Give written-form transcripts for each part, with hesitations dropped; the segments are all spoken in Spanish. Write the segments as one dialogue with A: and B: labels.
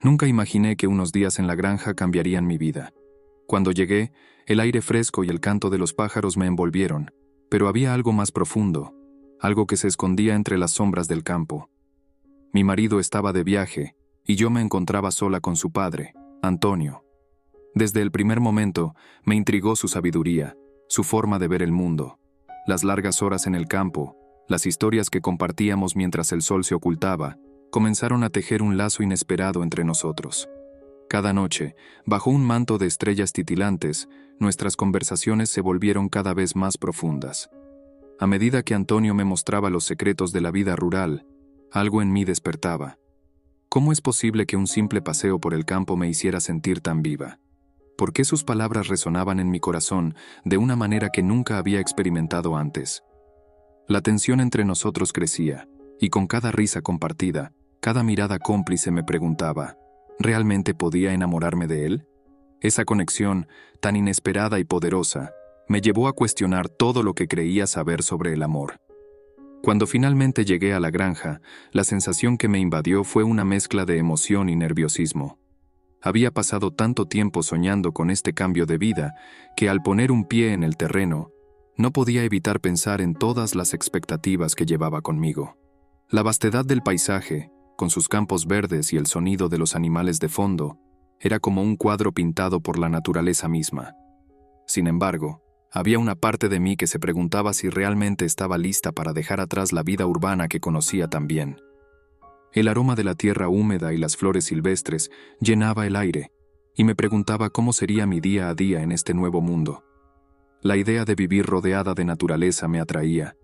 A: Nunca imaginé que unos días en la granja cambiarían mi vida. Cuando llegué, el aire fresco y el canto de los pájaros me envolvieron, pero había algo más profundo, algo que se escondía entre las sombras del campo. Mi marido estaba de viaje, y yo me encontraba sola con su padre, Antonio. Desde el primer momento, me intrigó su sabiduría, su forma de ver el mundo, las largas horas en el campo, las historias que compartíamos mientras el sol se ocultaba, comenzaron a tejer un lazo inesperado entre nosotros. Cada noche, bajo un manto de estrellas titilantes, nuestras conversaciones se volvieron cada vez más profundas. A medida que Antonio me mostraba los secretos de la vida rural, algo en mí despertaba. ¿Cómo es posible que un simple paseo por el campo me hiciera sentir tan viva? ¿Por qué sus palabras resonaban en mi corazón de una manera que nunca había experimentado antes? La tensión entre nosotros crecía, y con cada risa compartida, cada mirada cómplice me preguntaba, ¿realmente podía enamorarme de él? Esa conexión, tan inesperada y poderosa, me llevó a cuestionar todo lo que creía saber sobre el amor. Cuando finalmente llegué a la granja, la sensación que me invadió fue una mezcla de emoción y nerviosismo. Había pasado tanto tiempo soñando con este cambio de vida que al poner un pie en el terreno, no podía evitar pensar en todas las expectativas que llevaba conmigo. La vastedad del paisaje, con sus campos verdes y el sonido de los animales de fondo, era como un cuadro pintado por la naturaleza misma. Sin embargo, había una parte de mí que se preguntaba si realmente estaba lista para dejar atrás la vida urbana que conocía tan bien. El aroma de la tierra húmeda y las flores silvestres llenaba el aire, y me preguntaba cómo sería mi día a día en este nuevo mundo. La idea de vivir rodeada de naturaleza me atraía,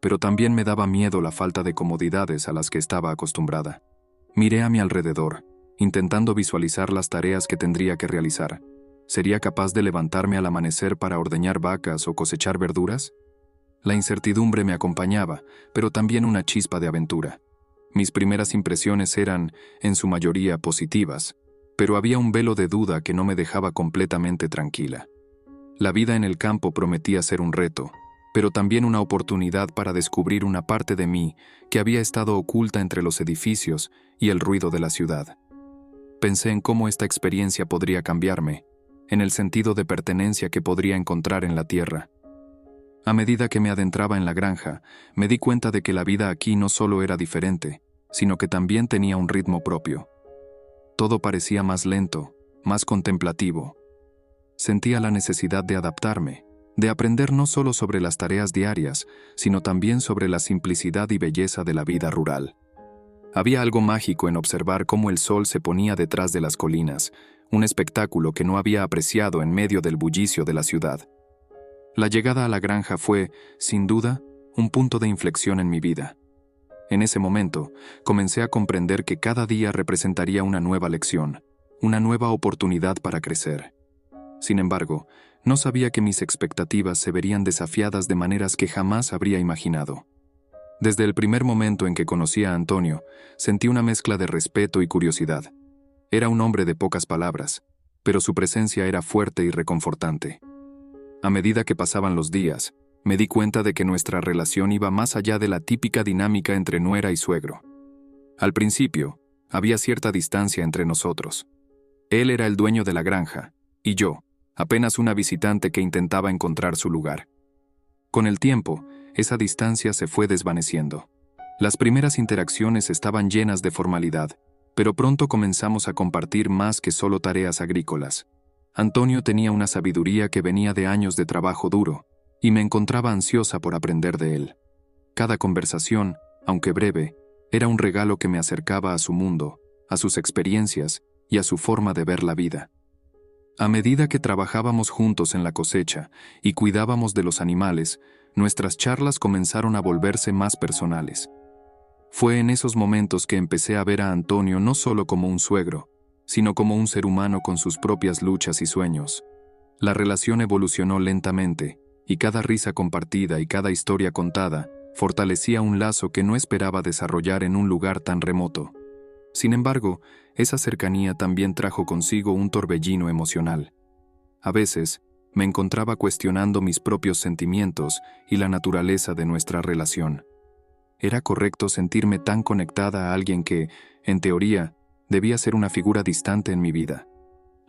A: pero también me daba miedo la falta de comodidades a las que estaba acostumbrada. Miré a mi alrededor, intentando visualizar las tareas que tendría que realizar. ¿Sería capaz de levantarme al amanecer para ordeñar vacas o cosechar verduras? La incertidumbre me acompañaba, pero también una chispa de aventura. Mis primeras impresiones eran, en su mayoría, positivas, pero había un velo de duda que no me dejaba completamente tranquila. La vida en el campo prometía ser un reto, pero también una oportunidad para descubrir una parte de mí que había estado oculta entre los edificios y el ruido de la ciudad. Pensé en cómo esta experiencia podría cambiarme, en el sentido de pertenencia que podría encontrar en la tierra. A medida que me adentraba en la granja, me di cuenta de que la vida aquí no solo era diferente, sino que también tenía un ritmo propio. Todo parecía más lento, más contemplativo. Sentía la necesidad de adaptarme, de aprender no solo sobre las tareas diarias, sino también sobre la simplicidad y belleza de la vida rural. Había algo mágico en observar cómo el sol se ponía detrás de las colinas, un espectáculo que no había apreciado en medio del bullicio de la ciudad. La llegada a la granja fue, sin duda, un punto de inflexión en mi vida. En ese momento, comencé a comprender que cada día representaría una nueva lección, una nueva oportunidad para crecer. Sin embargo, no sabía que mis expectativas se verían desafiadas de maneras que jamás habría imaginado. Desde el primer momento en que conocí a Antonio, sentí una mezcla de respeto y curiosidad. Era un hombre de pocas palabras, pero su presencia era fuerte y reconfortante. A medida que pasaban los días, me di cuenta de que nuestra relación iba más allá de la típica dinámica entre nuera y suegro. Al principio, había cierta distancia entre nosotros. Él era el dueño de la granja, y yo, apenas una visitante que intentaba encontrar su lugar. Con el tiempo, esa distancia se fue desvaneciendo. Las primeras interacciones estaban llenas de formalidad, pero pronto comenzamos a compartir más que solo tareas agrícolas. Antonio tenía una sabiduría que venía de años de trabajo duro, y me encontraba ansiosa por aprender de él. Cada conversación, aunque breve, era un regalo que me acercaba a su mundo, a sus experiencias y a su forma de ver la vida. A medida que trabajábamos juntos en la cosecha y cuidábamos de los animales, nuestras charlas comenzaron a volverse más personales. Fue en esos momentos que empecé a ver a Antonio no solo como un suegro, sino como un ser humano con sus propias luchas y sueños. La relación evolucionó lentamente, y cada risa compartida y cada historia contada fortalecía un lazo que no esperaba desarrollar en un lugar tan remoto. Sin embargo, esa cercanía también trajo consigo un torbellino emocional. A veces, me encontraba cuestionando mis propios sentimientos y la naturaleza de nuestra relación. ¿Era correcto sentirme tan conectada a alguien que, en teoría, Debía ser una figura distante en mi vida.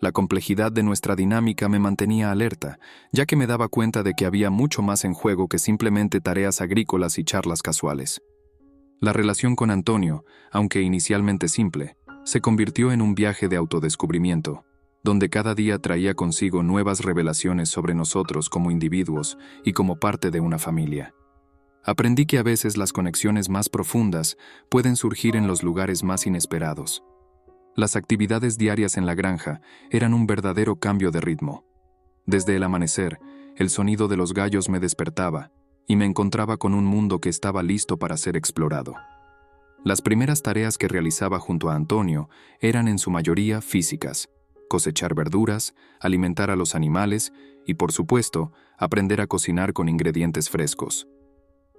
A: La complejidad de nuestra dinámica me mantenía alerta, ya que me daba cuenta de que había mucho más en juego que simplemente tareas agrícolas y charlas casuales. La relación con Antonio, aunque inicialmente simple, se convirtió en un viaje de autodescubrimiento, donde cada día traía consigo nuevas revelaciones sobre nosotros como individuos y como parte de una familia. Aprendí que a veces las conexiones más profundas pueden surgir en los lugares más inesperados. Las actividades diarias en la granja eran un verdadero cambio de ritmo. Desde el amanecer, el sonido de los gallos me despertaba y me encontraba con un mundo que estaba listo para ser explorado. Las primeras tareas que realizaba junto a Antonio eran en su mayoría físicas: cosechar verduras, alimentar a los animales y, por supuesto, aprender a cocinar con ingredientes frescos.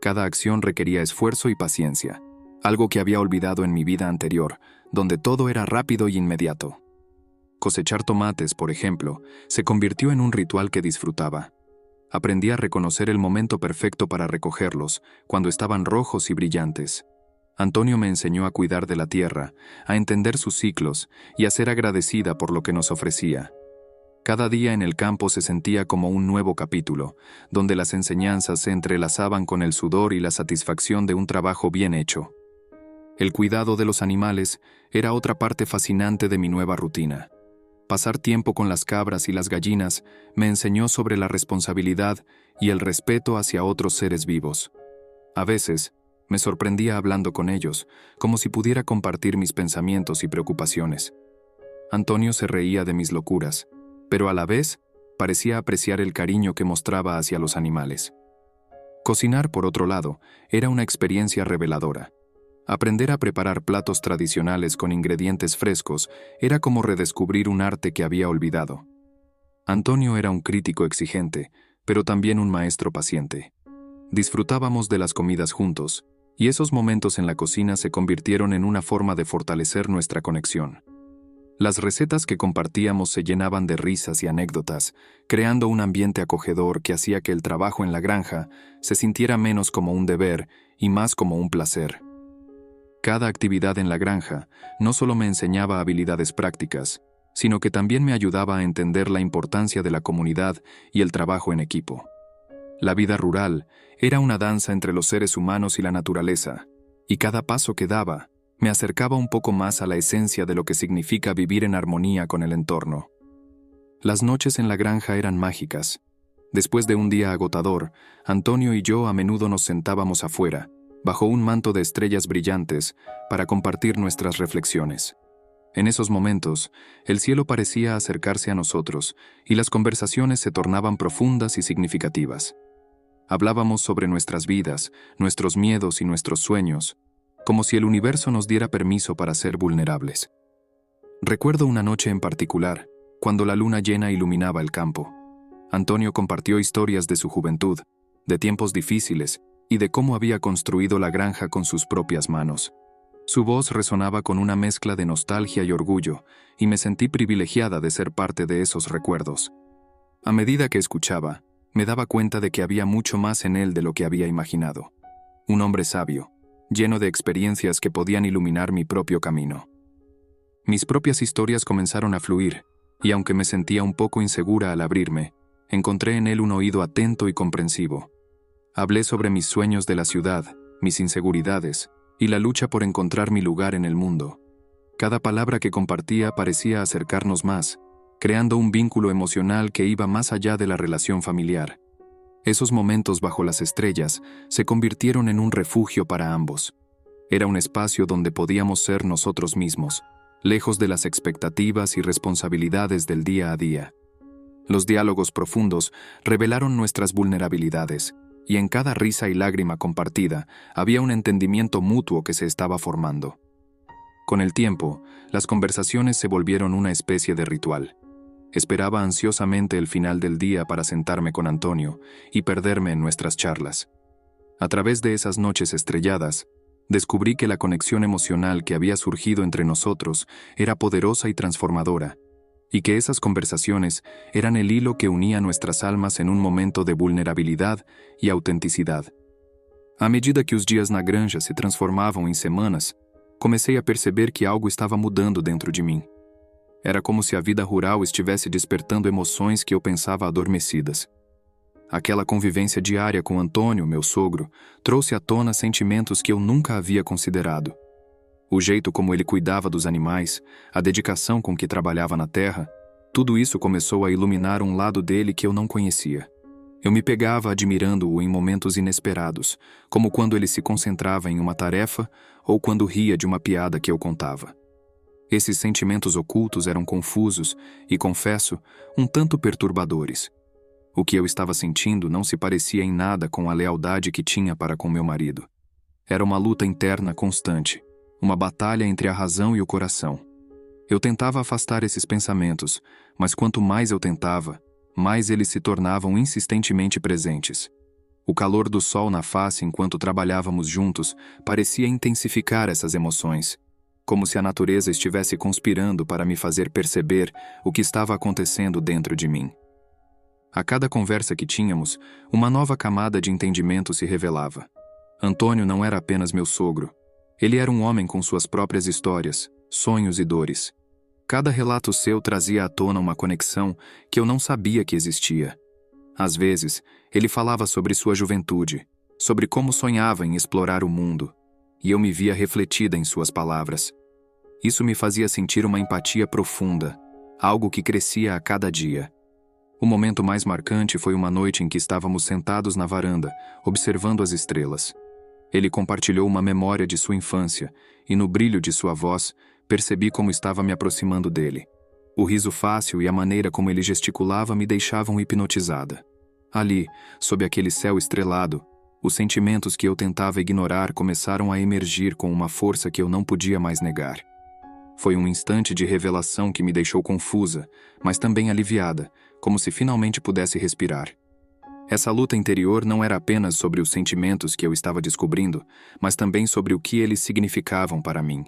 A: Cada acción requería esfuerzo y paciencia, algo que había olvidado en mi vida anterior, donde todo era rápido y inmediato. Cosechar tomates, por ejemplo, se convirtió en un ritual que disfrutaba. Aprendí a reconocer el momento perfecto para recogerlos, cuando estaban rojos y brillantes. Antonio me enseñó a cuidar de la tierra, a entender sus ciclos y a ser agradecida por lo que nos ofrecía. Cada día en el campo se sentía como un nuevo capítulo, donde las enseñanzas se entrelazaban con el sudor y la satisfacción de un trabajo bien hecho. El cuidado de los animales era otra parte fascinante de mi nueva rutina. Pasar tiempo con las cabras y las gallinas me enseñó sobre la responsabilidad y el respeto hacia otros seres vivos. A veces, me sorprendía hablando con ellos, como si pudiera compartir mis pensamientos y preocupaciones. Antonio se reía de mis locuras, pero a la vez parecía apreciar el cariño que mostraba hacia los animales. Cocinar, por otro lado, era una experiencia reveladora. Aprender a preparar platos tradicionales con ingredientes frescos era como redescubrir un arte que había olvidado. Antonio era un crítico exigente, pero también un maestro paciente. Disfrutábamos de las comidas juntos, y esos momentos en la cocina se convirtieron en una forma de fortalecer nuestra conexión. Las recetas que compartíamos se llenaban de risas y anécdotas, creando un ambiente acogedor que hacía que el trabajo en la granja se sintiera menos como un deber y más como un placer. Cada actividad en la granja no solo me enseñaba habilidades prácticas, sino que también me ayudaba a entender la importancia de la comunidad y el trabajo en equipo. La vida rural era una danza entre los seres humanos y la naturaleza, y cada paso que daba me acercaba un poco más a la esencia de lo que significa vivir en armonía con el entorno. Las noches en la granja eran mágicas. Después de un día agotador, Antonio y yo a menudo nos sentábamos afuera, bajo un manto de estrellas brillantes, para compartir nuestras reflexiones. En esos momentos, el cielo parecía acercarse a nosotros y las conversaciones se tornaban profundas y significativas. Hablábamos sobre nuestras vidas, nuestros miedos y nuestros sueños, como si el universo nos diera permiso para ser vulnerables. Recuerdo una noche en particular, cuando la luna llena iluminaba el campo. Antonio compartió historias de su juventud, de tiempos difíciles y de cómo había construido la granja con sus propias manos. Su voz resonaba con una mezcla de nostalgia y orgullo, y me sentí privilegiada de ser parte de esos recuerdos. A medida que escuchaba, me daba cuenta de que había mucho más en él de lo que había imaginado. Un hombre sabio, lleno de experiencias que podían iluminar mi propio camino. Mis propias historias comenzaron a fluir, y aunque me sentía un poco insegura al abrirme, encontré en él un oído atento y comprensivo. Hablé sobre mis sueños de la ciudad, mis inseguridades, y la lucha por encontrar mi lugar en el mundo. Cada palabra que compartía parecía acercarnos más, creando un vínculo emocional que iba más allá de la relación familiar. Esos momentos bajo las estrellas se convirtieron en un refugio para ambos. Era un espacio donde podíamos ser nosotros mismos, lejos de las expectativas y responsabilidades del día a día. Los diálogos profundos revelaron nuestras vulnerabilidades, y en cada risa y lágrima compartida había un entendimiento mutuo que se estaba formando. Con el tiempo, las conversaciones se volvieron una especie de ritual. Esperaba ansiosamente el final del día para sentarme con Antonio y perderme en nuestras charlas. A través de esas noches estrelladas, descubrí que la conexión emocional que había surgido entre nosotros era poderosa y transformadora, y que esas conversaciones eran el hilo que unía nuestras almas en un momento de vulnerabilidad y autenticidad. À medida que os dias na granja se transformavam em semanas, Comecei a perceber que algo estava mudando dentro de mim. Era como se a vida rural estivesse despertando emoções que eu pensava adormecidas. Aquela convivência diária com Antônio, meu sogro, trouxe à tona sentimentos que eu nunca havia considerado. O jeito como ele cuidava dos animais, a dedicação com que trabalhava na terra, tudo isso começou a iluminar um lado dele que eu não conhecia. Eu me pegava admirando-o em momentos inesperados, como quando ele se concentrava em uma tarefa ou quando ria de uma piada que eu contava. Esses sentimentos ocultos eram confusos e, confesso, um tanto perturbadores. O que eu estava sentindo não se parecia em nada com a lealdade que tinha para com meu marido. Era uma luta interna constante, uma batalha entre a razão e o coração. Eu tentava afastar esses pensamentos, mas quanto mais eu tentava, mais eles se tornavam insistentemente presentes. O calor do sol na face enquanto trabalhávamos juntos parecia intensificar essas emoções, como se a natureza estivesse conspirando para me fazer perceber o que estava acontecendo dentro de mim. A cada conversa que tínhamos, uma nova camada de entendimento se revelava. Antônio não era apenas meu sogro. Ele era um homem com suas próprias histórias, sonhos e dores. Cada relato seu trazia à tona uma conexão que eu não sabia que existia. Às vezes, ele falava sobre sua juventude, sobre como sonhava em explorar o mundo, e eu me via refletida em suas palavras. Isso me fazia sentir uma empatia profunda, algo que crescia a cada dia. O momento mais marcante foi uma noite em que estávamos sentados na varanda, observando as estrelas. Ele compartilhou uma memória de sua infância, e no brilho de sua voz, percebi como estava me aproximando dele. O riso fácil e a maneira como ele gesticulava me deixavam hipnotizada. Ali, sob aquele céu estrelado, os sentimentos que eu tentava ignorar começaram a emergir com uma força que eu não podia mais negar. Foi um instante de revelação que me deixou confusa, mas também aliviada, como se finalmente pudesse respirar. Essa luta interior não era apenas sobre os sentimentos que eu estava descobrindo, mas também sobre o que eles significavam para mim.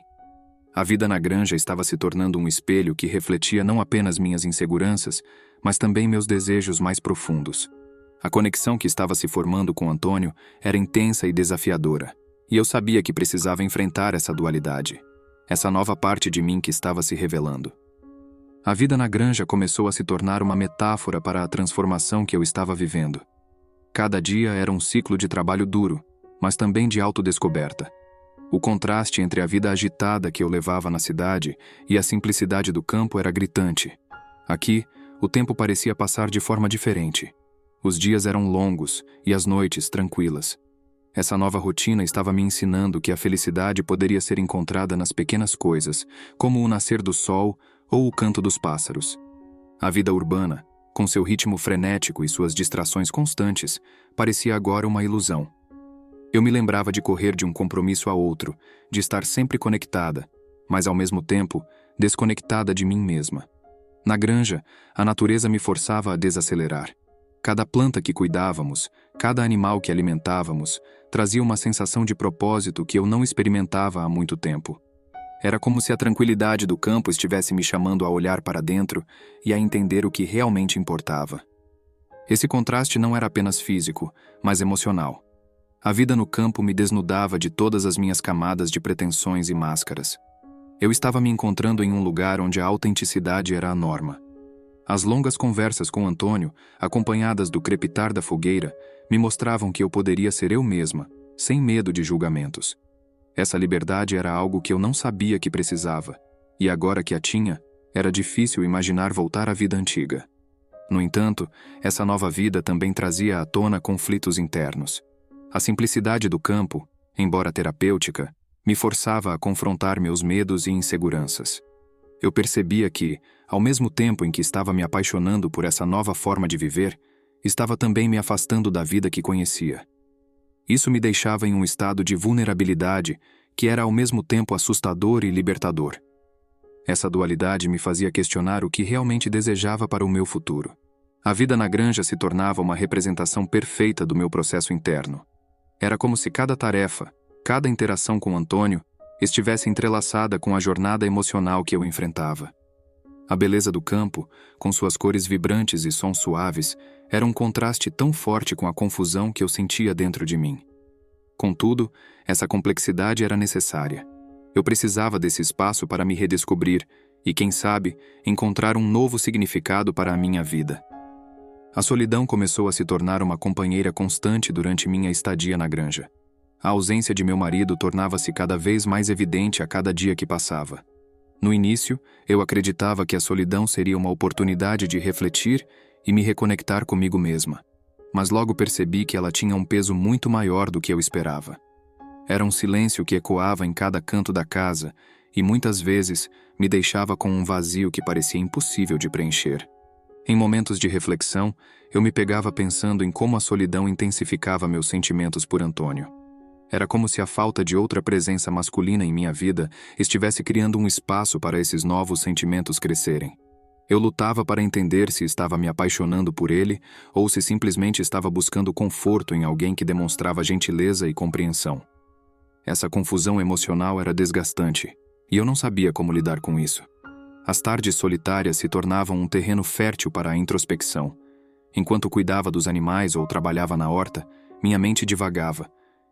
A: A vida na granja estava se tornando um espelho que refletia não apenas minhas inseguranças, mas também meus desejos mais profundos. A conexão que estava se formando com Antônio era intensa e desafiadora, e eu sabia que precisava enfrentar essa dualidade, essa nova parte de mim que estava se revelando. A vida na granja começou a se tornar uma metáfora para a transformação que eu estava vivendo. Cada dia era um ciclo de trabalho duro, mas também de autodescoberta. O contraste entre a vida agitada que eu levava na cidade e a simplicidade do campo era gritante. Aqui, o tempo parecia passar de forma diferente. Os dias eram longos e as noites tranquilas. Essa nova rotina estava me ensinando que a felicidade poderia ser encontrada nas pequenas coisas, como o nascer do sol ou o canto dos pássaros. A vida urbana, com seu ritmo frenético e suas distrações constantes, parecia agora uma ilusão. Eu me lembrava de correr de um compromisso a outro, de estar sempre conectada, mas ao mesmo tempo desconectada de mim mesma. Na granja, a natureza me forçava a desacelerar. Cada planta que cuidávamos, cada animal que alimentávamos, trazia uma sensação de propósito que eu não experimentava há muito tempo. Era como se a tranquilidade do campo estivesse me chamando a olhar para dentro e a entender o que realmente importava. Esse contraste não era apenas físico, mas emocional. A vida no campo me desnudava de todas as minhas camadas de pretensões e máscaras. Eu estava me encontrando em um lugar onde a autenticidade era a norma. As longas conversas com Antônio, acompanhadas do crepitar da fogueira, me mostravam que eu poderia ser eu mesma, sem medo de julgamentos. Essa liberdade era algo que eu não sabia que precisava, e agora que a tinha, era difícil imaginar voltar à vida antiga. No entanto, essa nova vida também trazia à tona conflitos internos. A simplicidade do campo, embora terapêutica, me forçava a confrontar meus medos e inseguranças. Eu percebia que, ao mesmo tempo em que estava me apaixonando por essa nova forma de viver, estava também me afastando da vida que conhecia. Isso me deixava em um estado de vulnerabilidade que era ao mesmo tempo assustador e libertador. Essa dualidade me fazia questionar o que realmente desejava para o meu futuro. A vida na granja se tornava uma representação perfeita do meu processo interno. Era como se cada tarefa, cada interação com Antônio, estivesse entrelaçada com a jornada emocional que eu enfrentava. A beleza do campo, com suas cores vibrantes e sons suaves, era um contraste tão forte com a confusão que eu sentia dentro de mim. Contudo, essa complexidade era necessária. Eu precisava desse espaço para me redescobrir e, quem sabe, encontrar um novo significado para a minha vida. A solidão começou a se tornar uma companheira constante durante minha estadia na granja. A ausência de meu marido tornava-se cada vez mais evidente a cada dia que passava. No início, eu acreditava que a solidão seria uma oportunidade de refletir e me reconectar comigo mesma. Mas logo percebi que ela tinha um peso muito maior do que eu esperava. Era um silêncio que ecoava em cada canto da casa e muitas vezes me deixava com um vazio que parecia impossível de preencher. Em momentos de reflexão, eu me pegava pensando em como a solidão intensificava meus sentimentos por Antônio. Era como se a falta de outra presença masculina em minha vida estivesse criando um espaço para esses novos sentimentos crescerem. Eu lutava para entender se estava me apaixonando por ele ou se simplesmente estava buscando conforto em alguém que demonstrava gentileza e compreensão. Essa confusão emocional era desgastante, e eu não sabia como lidar com isso. As tardes solitárias se tornavam um terreno fértil para a introspecção. Enquanto cuidava dos animais ou trabalhava na horta, minha mente divagava.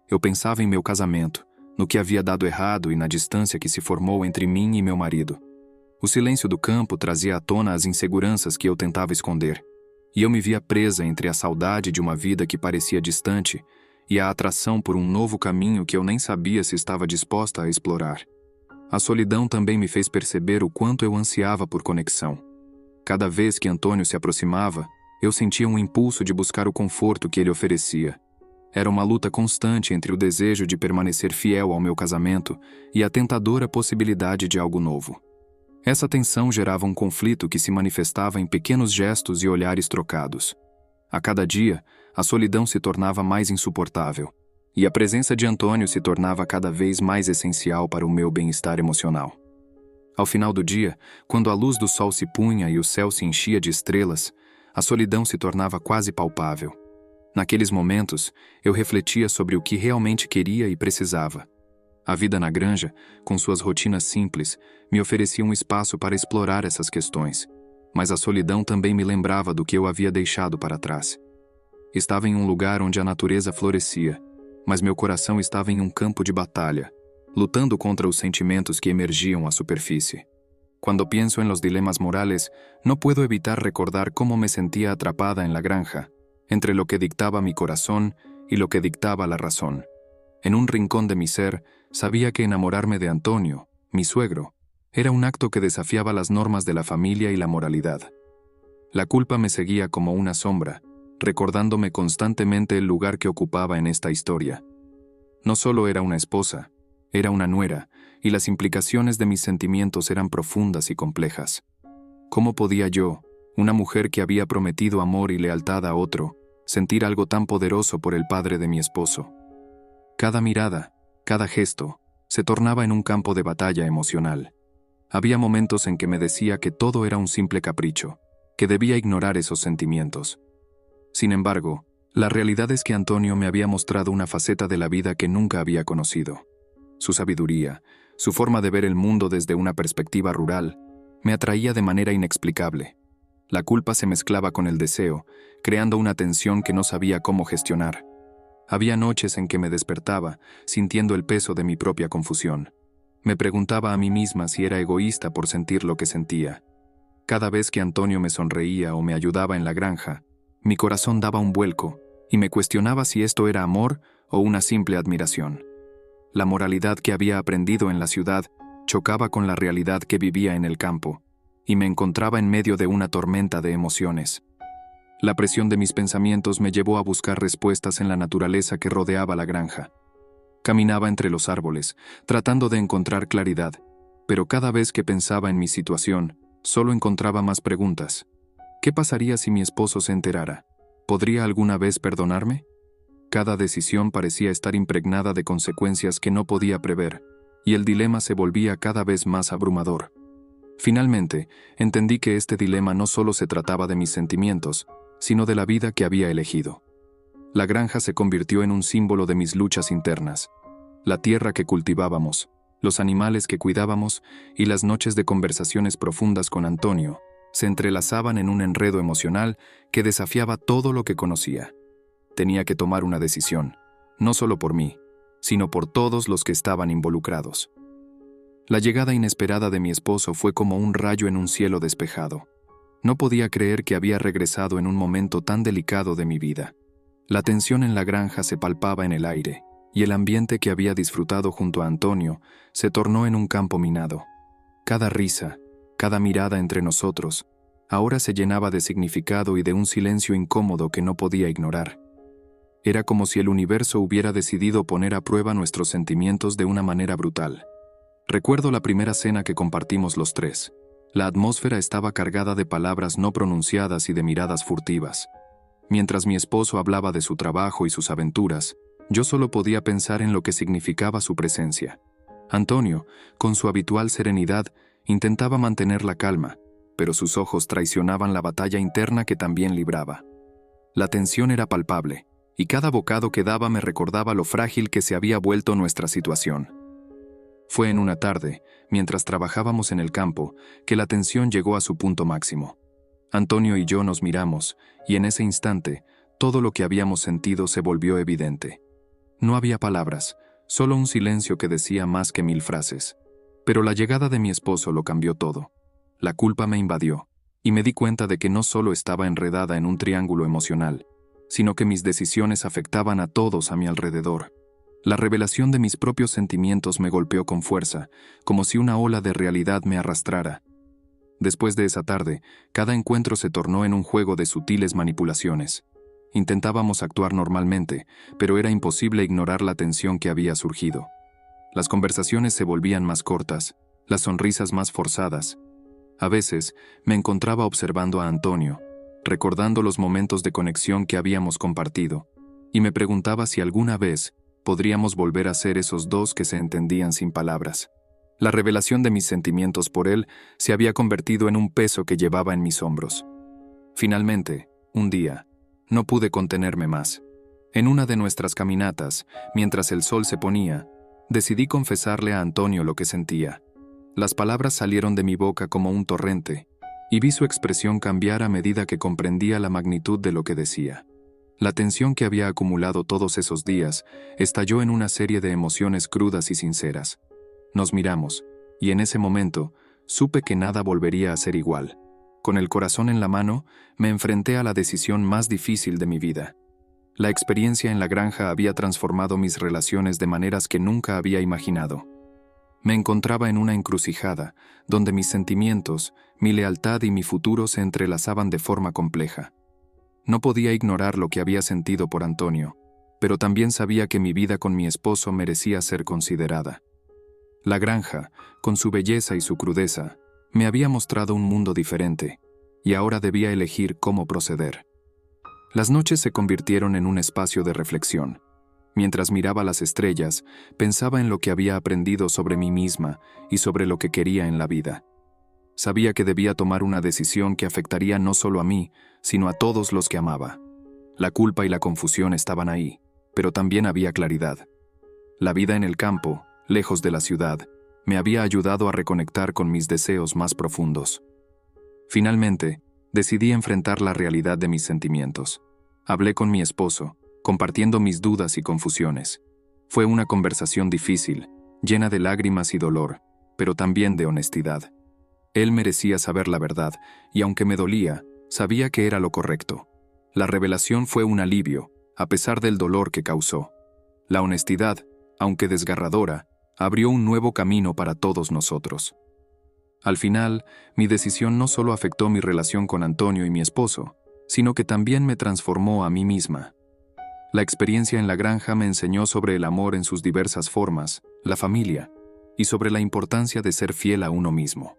A: Eu pensava em meu casamento, no que havia dado errado e na distância que se formou entre mim e meu marido. O silêncio do campo trazia à tona as inseguranças que eu tentava esconder, e eu me via presa entre a saudade de uma vida que parecia distante e a atração por um novo caminho que eu nem sabia se estava disposta a explorar. A solidão também me fez perceber o quanto eu ansiava por conexão. Cada vez que Antônio se aproximava, eu sentia um impulso de buscar o conforto que ele oferecia. Era uma luta constante entre o desejo de permanecer fiel ao meu casamento e a tentadora possibilidade de algo novo. Essa tensão gerava um conflito que se manifestava em pequenos gestos e olhares trocados. A cada dia, a solidão se tornava mais insuportável, e a presença de Antônio se tornava cada vez mais essencial para o meu bem-estar emocional. Ao final do dia, quando a luz do sol se punha e o céu se enchia de estrelas, a solidão se tornava quase palpável. Naqueles momentos, eu refletia sobre o que realmente queria e precisava. A vida na granja, com suas rotinas simples, me oferecia um espaço para explorar essas questões, mas a solidão também me lembrava do que eu havia deixado para trás. Estava em um lugar onde a natureza florescia, mas meu coração estava em um campo de batalha, lutando contra os sentimentos que emergiam à superfície. Cuando pienso en los dilemas morales, no puedo evitar recordar cómo me sentía atrapada en la granja, entre lo que dictaba mi corazón y lo que dictaba la razón. En un rincón de mi ser, sabía que enamorarme de Antonio, mi suegro, era un acto que desafiaba las normas de la familia y la moralidad. La culpa me seguía como una sombra, recordándome constantemente el lugar que ocupaba en esta historia. No solo era una esposa, era una nuera, y las implicaciones de mis sentimientos eran profundas y complejas. ¿Cómo podía yo, una mujer que había prometido amor y lealtad a otro, sentir algo tan poderoso por el padre de mi esposo? Cada mirada, cada gesto, se tornaba en un campo de batalla emocional. Había momentos en que me decía que todo era un simple capricho, que debía ignorar esos sentimientos. Sin embargo, la realidad es que Antonio me había mostrado una faceta de la vida que nunca había conocido. Su sabiduría, su forma de ver el mundo desde una perspectiva rural, me atraía de manera inexplicable. La culpa se mezclaba con el deseo, creando una tensión que no sabía cómo gestionar. Había noches en que me despertaba, sintiendo el peso de mi propia confusión. Me preguntaba a mí misma si era egoísta por sentir lo que sentía. Cada vez que Antonio me sonreía o me ayudaba en la granja, mi corazón daba un vuelco y me cuestionaba si esto era amor o una simple admiración. La moralidad que había aprendido en la ciudad chocaba con la realidad que vivía en el campo, y me encontraba en medio de una tormenta de emociones. La presión de mis pensamientos me llevó a buscar respuestas en la naturaleza que rodeaba la granja. Caminaba entre los árboles, tratando de encontrar claridad, pero cada vez que pensaba en mi situación, solo encontraba más preguntas. ¿Qué pasaría si mi esposo se enterara? ¿Podría alguna vez perdonarme? Cada decisión parecía estar impregnada de consecuencias que no podía prever, y el dilema se volvía cada vez más abrumador. Finalmente, entendí que este dilema no solo se trataba de mis sentimientos, sino de la vida que había elegido. La granja se convirtió en un símbolo de mis luchas internas. La tierra que cultivábamos, los animales que cuidábamos y las noches de conversaciones profundas con Antonio se entrelazaban en un enredo emocional que desafiaba todo lo que conocía. Tenía que tomar una decisión, no solo por mí, sino por todos los que estaban involucrados. La llegada inesperada de mi esposo fue como un rayo en un cielo despejado. No podía creer que había regresado en un momento tan delicado de mi vida. La tensión en la granja se palpaba en el aire, y el ambiente que había disfrutado junto a Antonio se tornó en un campo minado. Cada risa, cada mirada entre nosotros, ahora se llenaba de significado y de un silencio incómodo que no podía ignorar. Era como si el universo hubiera decidido poner a prueba nuestros sentimientos de una manera brutal. Recuerdo la primera cena que compartimos los tres. La atmósfera estaba cargada de palabras no pronunciadas y de miradas furtivas. Mientras mi esposo hablaba de su trabajo y sus aventuras, yo solo podía pensar en lo que significaba su presencia. Antonio, con su habitual serenidad, intentaba mantener la calma, pero sus ojos traicionaban la batalla interna que también libraba. La tensión era palpable, y cada bocado que daba me recordaba lo frágil que se había vuelto nuestra situación. Fue en una tarde, mientras trabajábamos en el campo, que la tensión llegó a su punto máximo. Antonio y yo nos miramos, y en ese instante, todo lo que habíamos sentido se volvió evidente. No había palabras, solo un silencio que decía más que 1000 frases. Pero la llegada de mi esposo lo cambió todo. La culpa me invadió, y me di cuenta de que no solo estaba enredada en un triángulo emocional, sino que mis decisiones afectaban a todos a mi alrededor. La revelación de mis propios sentimientos me golpeó con fuerza, como si una ola de realidad me arrastrara. Después de esa tarde, cada encuentro se tornó en un juego de sutiles manipulaciones. Intentábamos actuar normalmente, pero era imposible ignorar la tensión que había surgido. Las conversaciones se volvían más cortas, las sonrisas más forzadas. A veces, me encontraba observando a Antonio, recordando los momentos de conexión que habíamos compartido, y me preguntaba si alguna vez podríamos volver a ser esos dos que se entendían sin palabras. La revelación de mis sentimientos por él se había convertido en un peso que llevaba en mis hombros. Finalmente, un día, no pude contenerme más. En una de nuestras caminatas, mientras el sol se ponía, decidí confesarle a Antonio lo que sentía. Las palabras salieron de mi boca como un torrente, y vi su expresión cambiar a medida que comprendía la magnitud de lo que decía. La tensión que había acumulado todos esos días estalló en una serie de emociones crudas y sinceras. Nos miramos, y en ese momento supe que nada volvería a ser igual. Con el corazón en la mano, me enfrenté a la decisión más difícil de mi vida. La experiencia en la granja había transformado mis relaciones de maneras que nunca había imaginado. Me encontraba en una encrucijada, donde mis sentimientos, mi lealtad y mi futuro se entrelazaban de forma compleja. No podía ignorar lo que había sentido por Antonio, pero también sabía que mi vida con mi esposo merecía ser considerada. La granja, con su belleza y su crudeza, me había mostrado un mundo diferente, y ahora debía elegir cómo proceder. Las noches se convirtieron en un espacio de reflexión. Mientras miraba las estrellas, pensaba en lo que había aprendido sobre mí misma y sobre lo que quería en la vida. Sabía que debía tomar una decisión que afectaría no solo a mí, sino a todos los que amaba. La culpa y la confusión estaban ahí, pero también había claridad. La vida en el campo, lejos de la ciudad, me había ayudado a reconectar con mis deseos más profundos. Finalmente, decidí enfrentar la realidad de mis sentimientos. Hablé con mi esposo, compartiendo mis dudas y confusiones. Fue una conversación difícil, llena de lágrimas y dolor, pero también de honestidad. Él merecía saber la verdad, y aunque me dolía, sabía que era lo correcto. La revelación fue un alivio, a pesar del dolor que causó. La honestidad, aunque desgarradora, abrió un nuevo camino para todos nosotros. Al final, mi decisión no solo afectó mi relación con Antonio y mi esposo, sino que también me transformó a mí misma. La experiencia en la granja me enseñó sobre el amor en sus diversas formas, la familia, y sobre la importancia de ser fiel a uno mismo.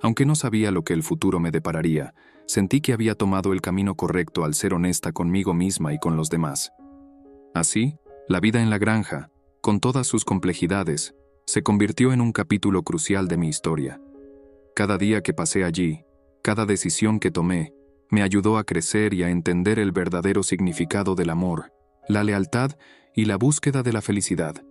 A: Aunque no sabía lo que el futuro me depararía, sentí que había tomado el camino correcto al ser honesta conmigo misma y con los demás. Así, la vida en la granja, con todas sus complejidades, se convirtió en un capítulo crucial de mi historia. Cada día que pasé allí, cada decisión que tomé, me ayudó a crecer y a entender el verdadero significado del amor, la lealtad y la búsqueda de la felicidad.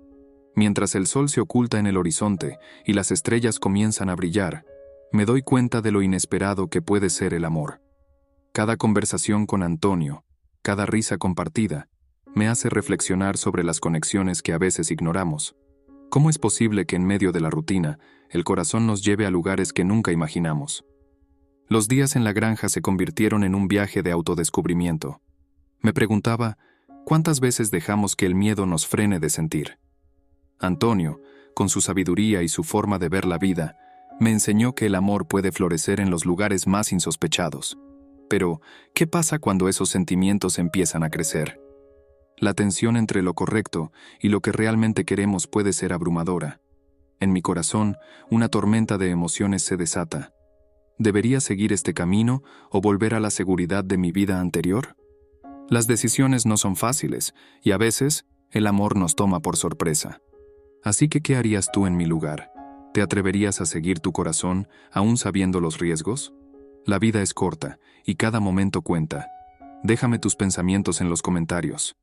A: Mientras el sol se oculta en el horizonte y las estrellas comienzan a brillar, me doy cuenta de lo inesperado que puede ser el amor. Cada conversación con Antonio, cada risa compartida, me hace reflexionar sobre las conexiones que a veces ignoramos. ¿Cómo es posible que en medio de la rutina el corazón nos lleve a lugares que nunca imaginamos. Los días en la granja se convirtieron en un viaje de autodescubrimiento. Me preguntaba, ¿cuántas veces dejamos que el miedo nos frene de sentir? Antonio, con su sabiduría y su forma de ver la vida, me enseñó que el amor puede florecer en los lugares más insospechados. Pero, ¿qué pasa cuando esos sentimientos empiezan a crecer? La tensión entre lo correcto y lo que realmente queremos puede ser abrumadora. En mi corazón, una tormenta de emociones se desata. ¿Debería seguir este camino o volver a la seguridad de mi vida anterior? Las decisiones no son fáciles y a veces el amor nos toma por sorpresa. Así que, ¿qué harías tú en mi lugar? ¿Te atreverías a seguir tu corazón aún sabiendo los riesgos? La vida es corta y cada momento cuenta. Déjame tus pensamientos en los comentarios.